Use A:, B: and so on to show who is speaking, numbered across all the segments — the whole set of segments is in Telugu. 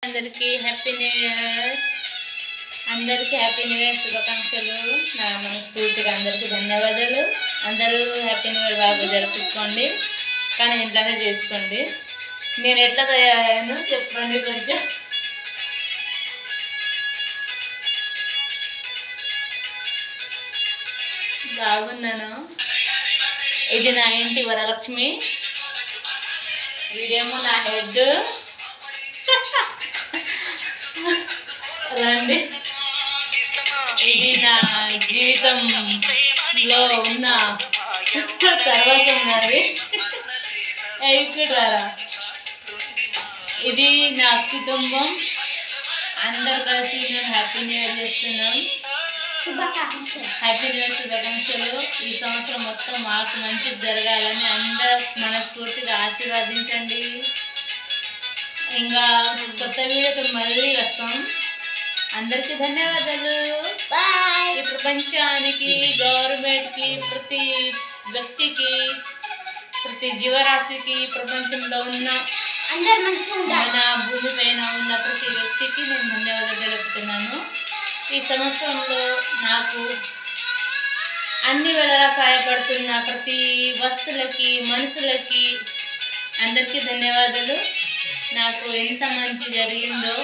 A: అందరికీ హ్యాపీ న్యూ ఇయర్. అందరికీ హ్యాపీ న్యూ ఇయర్ శుభాకాంక్షలు. నా మనస్ఫూర్తిగా అందరికీ ధన్యవాదాలు. అందరూ హ్యాపీ న్యూ ఇయర్ బాగా జరుపుకోండి, కానీ ఇంట్లోనే చేసుకోండి. నేను ఎట్లా తయారయ్యాను చెప్పండి కొంచెం. బాగున్నాను. ఇది నా ఇంటి వరలక్ష్మి, ఇదేమో నా హెడ్. రండి, ఇది నా జీవితంలో ఉన్న సర్వస్వం. మరి ఇక్కడ ఇది నా కుటుంబం. అందరు కలిసి మేము హ్యాపీ న్యూ ఇయర్ చేస్తున్నాం. హ్యాపీ న్యూ ఇయర్ శుభాకాంక్షలు. ఈ సంవత్సరం మొత్తం మాకు మంచిది జరగాలని అందరూ మనస్ఫూర్తిగా ఆశీర్వదించండి. ఇంకా కొత్త వీడియోతో మళ్ళీ వస్తాం. అందరికీ ధన్యవాదాలు. ఈ ప్రపంచానికి, గవర్నమెంట్కి, ప్రతి వ్యక్తికి, ప్రతి జీవరాశికి, ప్రపంచంలో ఉన్న మన భూమి పైన ఉన్న ప్రతి వ్యక్తికి నేను ధన్యవాదాలు తెలుపుతున్నాను. ఈ సంవత్సరంలో నాకు అన్ని వేళలా సహాయపడుతున్న ప్రతి వస్తువులకి, మనుషులకి అందరికీ ధన్యవాదాలు. నాకు ఎంత మంచి జరిగిందో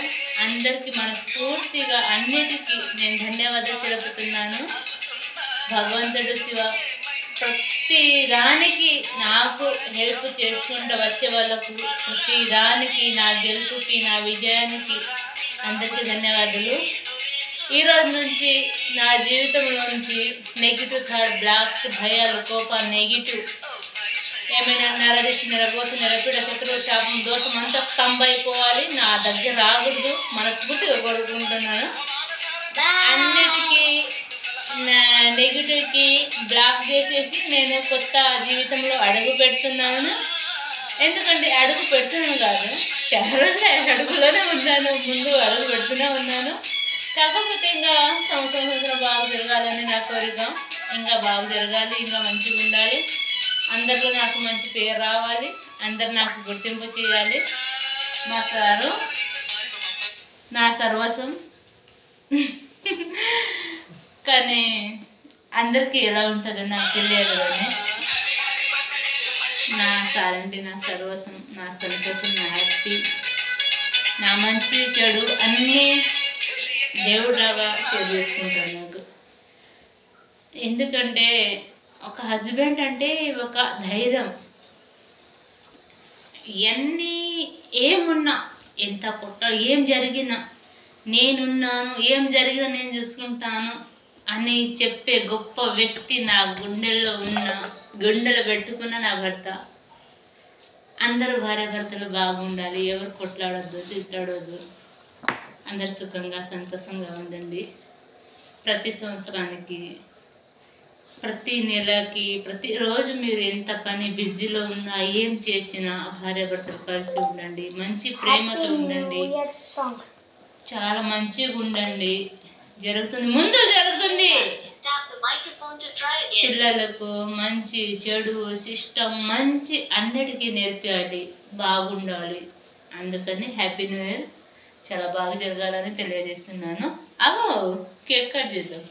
A: అందరికీ మనస్ఫూర్తిగా అన్నిటికీ నేను ధన్యవాదాలు తెలుపుతున్నాను. భగవంతుడు శివ ప్రతి దానికి నాకు హెల్ప్ చేసుకుంటూ వచ్చే వాళ్ళకు, ప్రతి దానికి, నా గెలుపుకి, నా విజయానికి అందరికీ ధన్యవాదాలు. ఈరోజు నుంచి నా జీవితంలో నుంచి నెగిటివ్ థాట్, బ్లాక్స్, భయాలు, కోపాలు, నెగిటివ్ ఏమైనా నరదిష్టి, నరఘోష, నరపీడ, శత్రువు, శాపం, దోషం అంతా స్తంభైపోవాలి. నా దగ్గర రాకూడదు మనస్ఫూర్తిగా కోరుకుంటున్నాను. అన్నిటికీ నెగిటివ్కి బ్లాక్ చేసేసి నేను కొత్త జీవితంలో అడుగు పెడుతున్నాను. ఎందుకంటే అడుగు పెడుతున్నాను కాదు, చాలా రోజులు అడుగులోనే ఉన్నాను, ముందు అడుగు పెడుతూనే ఉన్నాను. కాకపోతే ఇంకా సంవత్సరం బాగా జరగాలని నా కోరిక. ఇంకా బాగా జరగాలి, ఇంకా మంచిగా ఉండాలి, అందరిలో నాకు మంచి పేరు రావాలి, అందరు నాకు గుర్తింపు చేయాలి. మా సారు నా సర్వస్వం. కానీ అందరికీ ఎలా ఉంటుందో నాకు తెలియదు. కానీ నా సార్ అంటే నా సర్వస్వం, నా సంతోషం, నా హ్యాపీ, నా మంచి చెడు అన్నీ దేవుడిలాగా షేర్ చేసుకుంటాను నాకు. ఎందుకంటే ఒక హస్బెండ్ అంటే ఒక ధైర్యం. ఎన్ని ఏమున్నా, ఎంత కొట్టాడు, ఏం జరిగినా నేనున్నాను, ఏం జరిగినా నేను చూసుకుంటాను అని చెప్పే గొప్ప వ్యక్తి నా గుండెలో పెట్టుకున్న నా భర్త. అందరూ భార్య భర్తలు బాగుండాలి, ఎవరు కొట్లాడొద్దు, తిట్లాడొద్దు, అందరు సుఖంగా సంతోషంగా ఉండండి. ప్రతి సంవత్సరానికి, ప్రతి నెలకి, ప్రతిరోజు మీరు ఎంత పని బిజీలో ఉన్నా, ఏం చేసినా భార్య భర్తలు కలిసి ఉండండి, మంచి ప్రేమతో ఉండండి, చాలా మంచిగా ఉండండి. జరుగుతుంది, ముందు జరుగుతుంది. పిల్లలకు మంచి చెడు సిస్టమ్ మంచి అన్నిటికీ నేర్పించాలి, బాగుండాలి. అందుకని హ్యాపీ న్యూ ఇయర్ చాలా బాగా జరగాలని తెలియజేస్తున్నాను. కేక్ కట్ చేద్దాం.